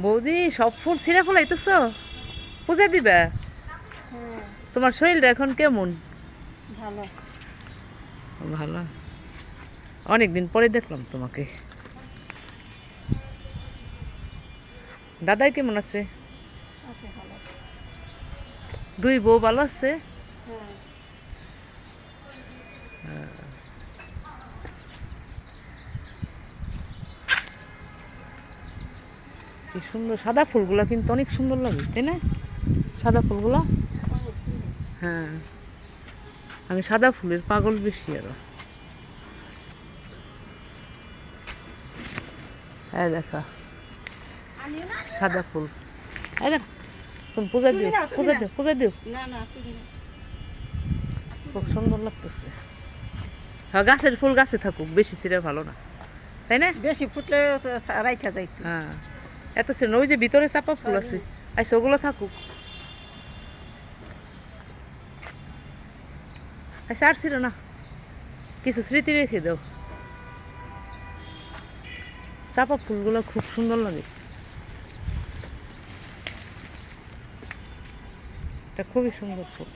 বৌদি সব ফুল ছিঁড়ে ফেলাইতেছ, পূজা দিবে? হ্যাঁ, তোমার শরীরটা এখন কেমন? ভালো। ভালো। অনেকদিন পরে দেখলাম তোমাকে। দাদাই কেমন আছে? আছে, ভালো আছে। দুই বউ ভালো আছে? হ্যাঁ, কি সুন্দর সাদা ফুলগুলা, কিন্তু অনেক সুন্দর লাগে, তাই না? সাদা ফুলগুলা। অনেক সুন্দর। হ্যাঁ, আমি সাদা ফুলের পাগল বেশি আরো। হ্যাঁ দেখা সাদা ফুল। এই দেখ, তুমি পূজা দিও, পূজা দিও, পূজা দিও। না না, তুমি না। খুব সুন্দর লাগতেছে। হ্যাঁ, গাছের ফুল গাছে থাকুক, বেশি ছিঁড়ে ভালো না, তাই না? বেশি ফুটলে রাইখা যাইতো। হ্যাঁ, এত ছিঁড়ে না। ওই যে ভিতরে চাপা ফুল আছে, আচ্ছা ওগুলো থাকুক। আচ্ছা আর ছিল না, কিছু স্মৃতি রেখে দাও। চাপা ফুলগুলো খুব সুন্দর লাগে, এটা খুবই সুন্দর ফুল।